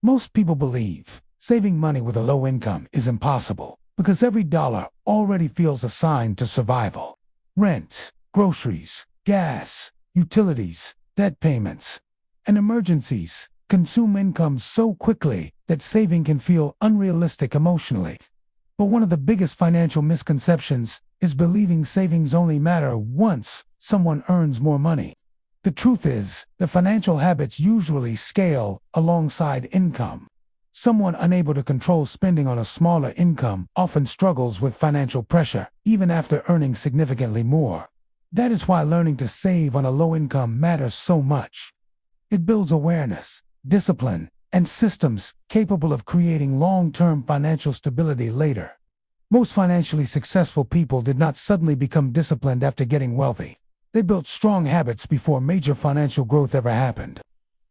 Most people believe saving money with a low income is impossible because every dollar already feels assigned to survival. Rent, groceries, gas, utilities, debt payments, and emergencies consume income so quickly that saving can feel unrealistic emotionally. But one of the biggest financial misconceptions is believing savings only matter once someone earns more money. The truth is that financial habits usually scale alongside income. Someone unable to control spending on a smaller income often struggles with financial pressure, even after earning significantly more. That is why learning to save on a low income matters so much. It builds awareness, discipline, and systems capable of creating long-term financial stability later. Most financially successful people did not suddenly become disciplined after getting wealthy. They built strong habits before major financial growth ever happened.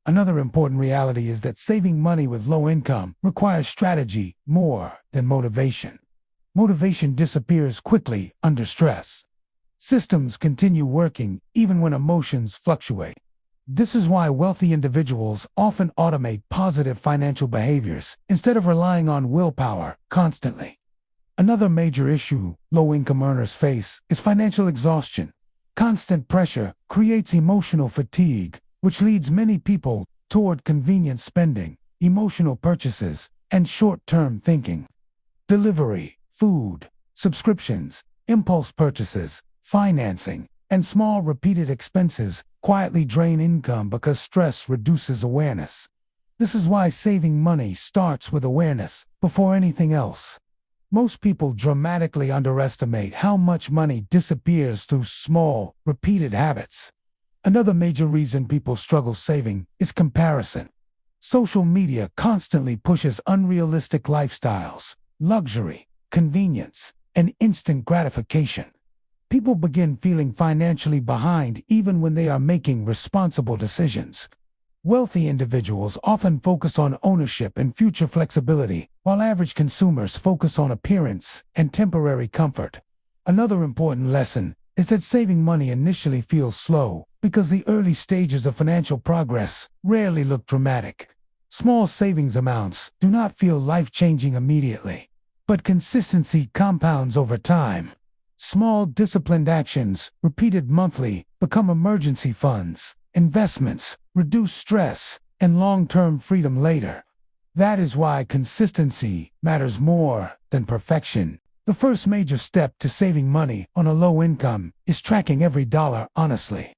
Another important reality is that saving money with low income requires strategy more than motivation. Motivation disappears quickly under stress. Systems continue working even when emotions fluctuate. This is why wealthy individuals often automate positive financial behaviors instead of relying on willpower constantly. Another major issue low-income earners face is financial exhaustion. Constant pressure creates emotional fatigue, which leads many people toward convenient spending, emotional purchases, and short-term thinking. Delivery, food, subscriptions, impulse purchases, financing, and small repeated expenses quietly drain income because stress reduces awareness. This is why saving money starts with awareness before anything else. Most people dramatically underestimate how much money disappears through small, repeated habits. Another major reason people struggle saving is comparison. Social media constantly pushes unrealistic lifestyles, luxury, convenience, and instant gratification. People begin feeling financially behind even when they are making responsible decisions. Wealthy individuals often focus on ownership and future flexibility, while average consumers focus on appearance and temporary comfort. Another important lesson is that saving money initially feels slow because the early stages of financial progress rarely look dramatic. Small savings amounts do not feel life-changing immediately, but consistency compounds over time. Small, disciplined actions, repeated monthly, become emergency funds, investments, reduce stress, and long-term freedom later. That is why consistency matters more than perfection. The first major step to saving money on a low income is tracking every dollar honestly.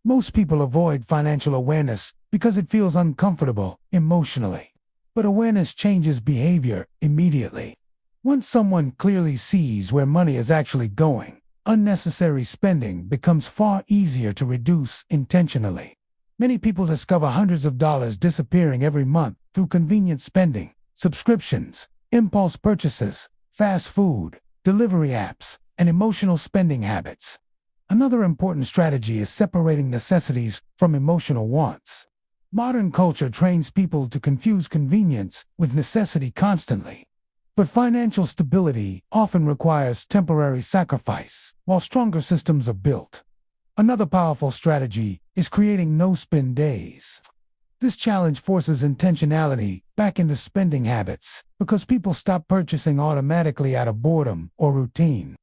Most people avoid financial awareness because it feels uncomfortable emotionally. But awareness changes behavior immediately. Once someone clearly sees where money is actually going, unnecessary spending becomes far easier to reduce intentionally. Many people discover hundreds of dollars disappearing every month through convenient spending, subscriptions, impulse purchases, fast food, delivery apps, and emotional spending habits. Another important strategy is separating necessities from emotional wants. Modern culture trains people to confuse convenience with necessity constantly. But financial stability often requires temporary sacrifice, while stronger systems are built. Another powerful strategy is creating no-spend days. This challenge forces intentionality back into spending habits because people stop purchasing automatically out of boredom or routine.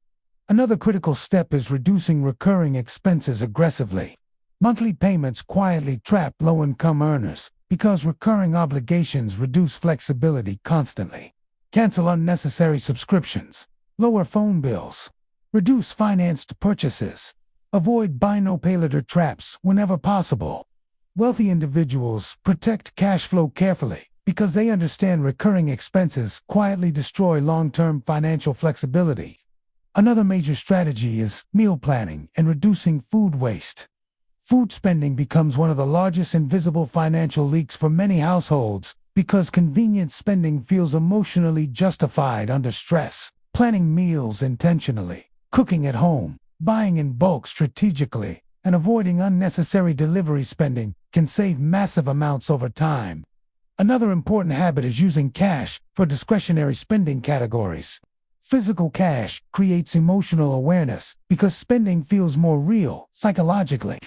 Another critical step is reducing recurring expenses aggressively. Monthly payments quietly trap low-income earners because recurring obligations reduce flexibility constantly. Cancel unnecessary subscriptions, lower phone bills, reduce financed purchases, avoid buy no pay later traps whenever possible. Wealthy individuals protect cash flow carefully because they understand recurring expenses quietly destroy long-term financial flexibility. Another major strategy is meal planning and reducing food waste. Food spending becomes one of the largest invisible financial leaks for many households because convenient spending feels emotionally justified under stress. Planning meals intentionally, cooking at home, buying in bulk strategically, and avoiding unnecessary delivery spending can save massive amounts over time. Another important habit is using cash for discretionary spending categories. Physical cash creates emotional awareness because spending feels more real psychologically.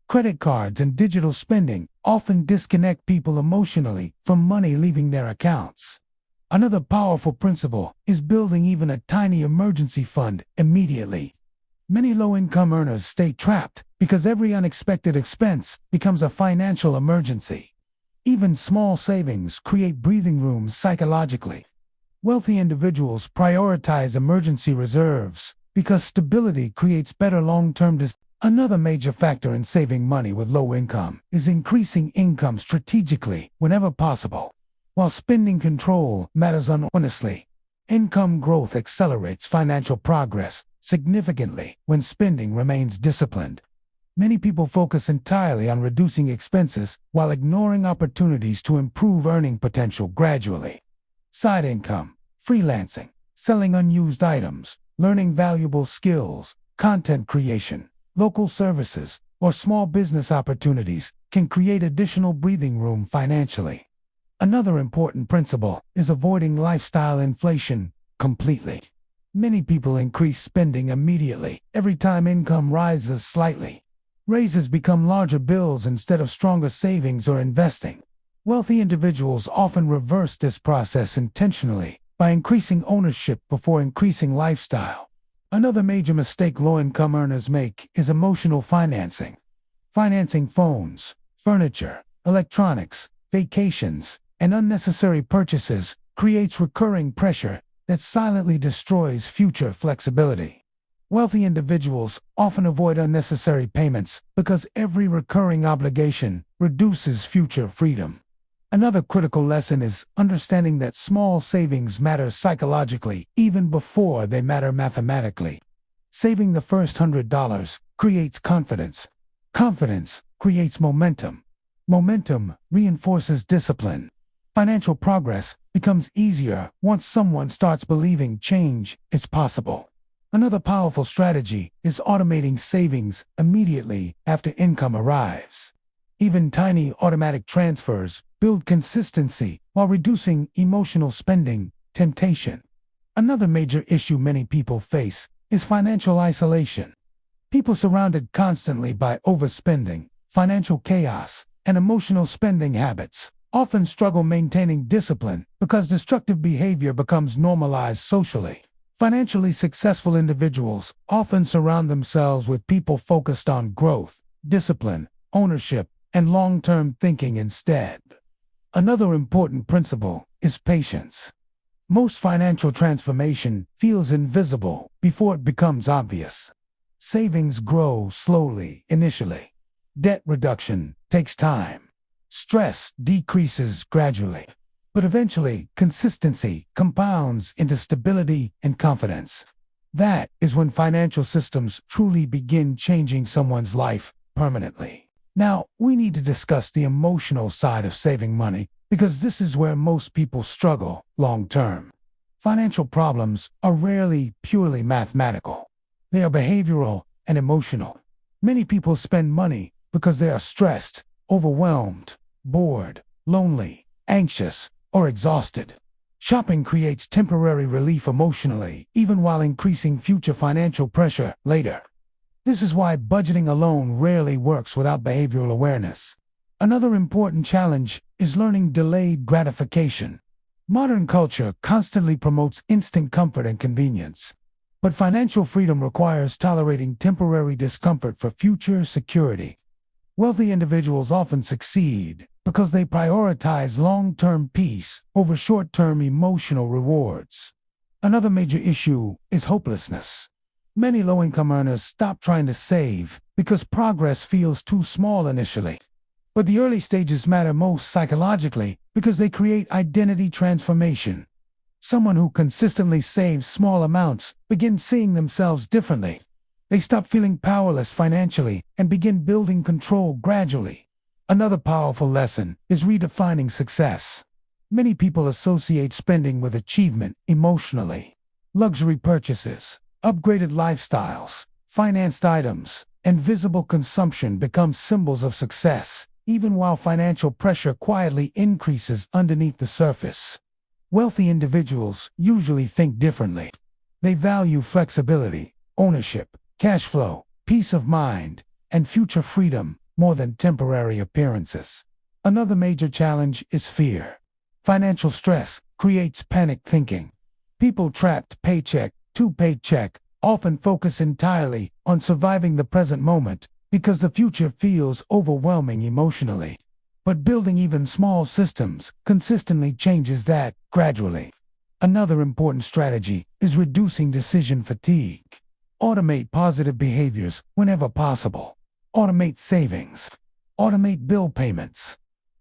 Credit cards and digital spending often disconnect people emotionally from money leaving their accounts. Another powerful principle is building even a tiny emergency fund immediately. Many low-income earners stay trapped because every unexpected expense becomes a financial emergency. Even small savings create breathing rooms psychologically. Wealthy individuals prioritize emergency reserves because stability creates better long-term. Another major factor in saving money with low income is increasing income strategically whenever possible. While spending control matters honestly, income growth accelerates financial progress significantly when spending remains disciplined. Many people focus entirely on reducing expenses while ignoring opportunities to improve earning potential gradually. Side income, freelancing, selling unused items, learning valuable skills, content creation, local services, or small business opportunities can create additional breathing room financially. Another important principle is avoiding lifestyle inflation completely. Many people increase spending immediately every time income rises slightly. Raises become larger bills instead of stronger savings or investing. Wealthy individuals often reverse this process intentionally by increasing ownership before increasing lifestyle. Another major mistake low-income earners make is emotional financing. Financing phones, furniture, electronics, vacations, and unnecessary purchases creates recurring pressure that silently destroys future flexibility. Wealthy individuals often avoid unnecessary payments because every recurring obligation reduces future freedom. Another critical lesson is understanding that small savings matter psychologically even before they matter mathematically. Saving the first $100 creates confidence. Confidence creates momentum. Momentum reinforces discipline. Financial progress becomes easier once someone starts believing change is possible. Another powerful strategy is automating savings immediately after income arrives. Even tiny automatic transfers build consistency while reducing emotional spending temptation. Another major issue many people face is financial isolation. People surrounded constantly by overspending, financial chaos, and emotional spending habits often struggle maintaining discipline because destructive behavior becomes normalized socially. Financially successful individuals often surround themselves with people focused on growth, discipline, ownership, and long-term thinking instead. Another important principle is patience. Most financial transformation feels invisible before it becomes obvious. Savings grow slowly initially. Debt reduction takes time. Stress decreases gradually. But eventually, consistency compounds into stability and confidence. That is when financial systems truly begin changing someone's life permanently. Now, we need to discuss the emotional side of saving money because this is where most people struggle long-term. Financial problems are rarely purely mathematical. They are behavioral and emotional. Many people spend money because they are stressed, overwhelmed, bored, lonely, anxious, or exhausted. Shopping creates temporary relief emotionally, even while increasing future financial pressure later. This is why budgeting alone rarely works without behavioral awareness. Another important challenge is learning delayed gratification. Modern culture constantly promotes instant comfort and convenience. But financial freedom requires tolerating temporary discomfort for future security. Wealthy individuals often succeed because they prioritize long-term peace over short-term emotional rewards. Another major issue is hopelessness. Many low-income earners stop trying to save because progress feels too small initially. But the early stages matter most psychologically because they create identity transformation. Someone who consistently saves small amounts begins seeing themselves differently. They stop feeling powerless financially and begin building control gradually. Another powerful lesson is redefining success. Many people associate spending with achievement emotionally. Luxury purchases, upgraded lifestyles, financed items, and visible consumption become symbols of success, even while financial pressure quietly increases underneath the surface. Wealthy individuals usually think differently. They value flexibility, ownership, cash flow, peace of mind, and future freedom more than temporary appearances. Another major challenge is fear. Financial stress creates panic thinking. People trapped paycheck to paycheck often focus entirely on surviving the present moment because the future feels overwhelming emotionally. But building even small systems consistently changes that gradually. Another important strategy is reducing decision fatigue. Automate positive behaviors whenever possible. Automate savings. Automate bill payments.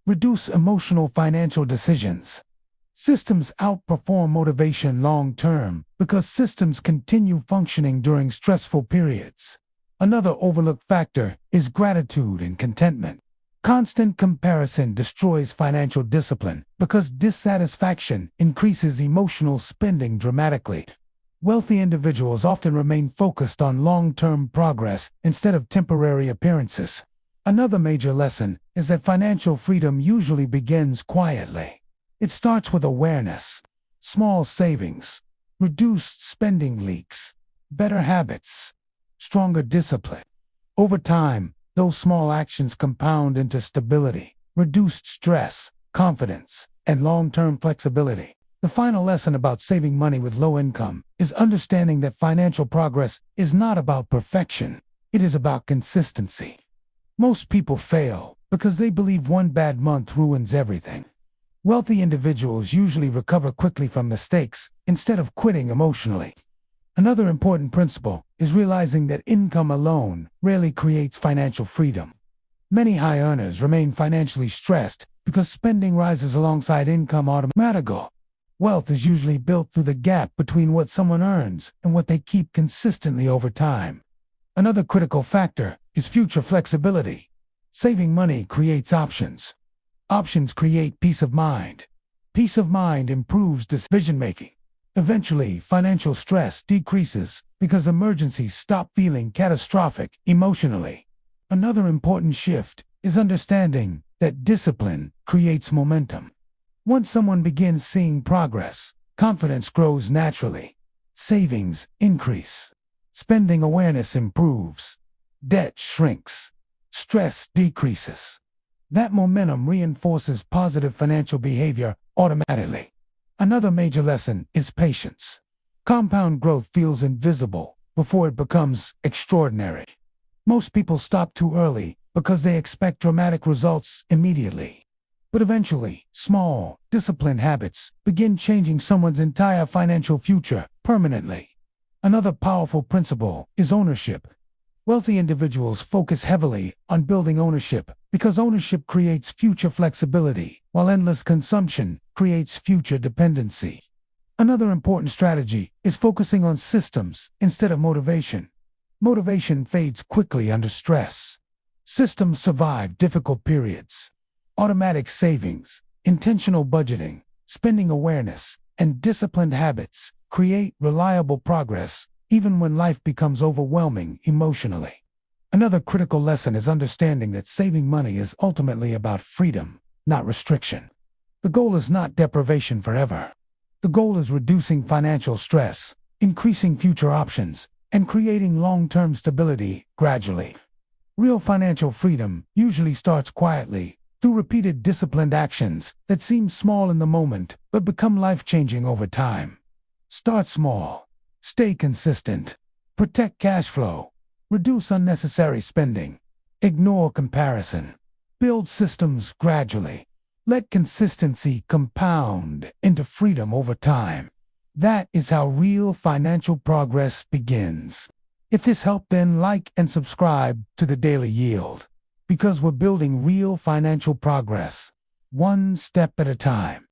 Reduce emotional financial decisions. Systems outperform motivation long term because systems continue functioning during stressful periods. Another overlooked factor is gratitude and contentment. Constant comparison destroys financial discipline because dissatisfaction increases emotional spending dramatically. Wealthy individuals often remain focused on long-term progress instead of temporary appearances. Another major lesson is that financial freedom usually begins quietly. It starts with awareness, small savings, reduced spending leaks, better habits, stronger discipline. Over time, those small actions compound into stability, reduced stress, confidence, and long-term flexibility. The final lesson about saving money with low income is understanding that financial progress is not about perfection. It is about consistency. Most people fail because they believe one bad month ruins everything. Wealthy individuals usually recover quickly from mistakes instead of quitting emotionally. Another important principle is realizing that income alone rarely creates financial freedom. Many high earners remain financially stressed because spending rises alongside income automatically. Wealth is usually built through the gap between what someone earns and what they keep consistently over time. Another critical factor is future flexibility. Saving money creates options. Options create peace of mind. Peace of mind improves decision-making. Eventually, financial stress decreases because emergencies stop feeling catastrophic emotionally. Another important shift is understanding that discipline creates momentum. Once someone begins seeing progress, confidence grows naturally. Savings increase. Spending awareness improves. Debt shrinks. Stress decreases. That momentum reinforces positive financial behavior automatically. Another major lesson is patience. Compound growth feels invisible before it becomes extraordinary. Most people stop too early because they expect dramatic results immediately. But eventually, small, disciplined habits begin changing someone's entire financial future permanently. Another powerful principle is ownership. Wealthy individuals focus heavily on building ownership because ownership creates future flexibility, while endless consumption creates future dependency. Another important strategy is focusing on systems instead of motivation. Motivation fades quickly under stress. Systems survive difficult periods. Automatic savings, intentional budgeting, spending awareness, and disciplined habits create reliable progress even when life becomes overwhelming emotionally. Another critical lesson is understanding that saving money is ultimately about freedom, not restriction. The goal is not deprivation forever. The goal is reducing financial stress, increasing future options, and creating long-term stability gradually. Real financial freedom usually starts quietly, through repeated disciplined actions that seem small in the moment but become life-changing over time. Start small. Stay consistent. Protect cash flow. Reduce unnecessary spending. Ignore comparison. Build systems gradually. Let consistency compound into freedom over time. That is how real financial progress begins. If this helped, then like and subscribe to The Daily Yield, because we're building real financial progress, one step at a time.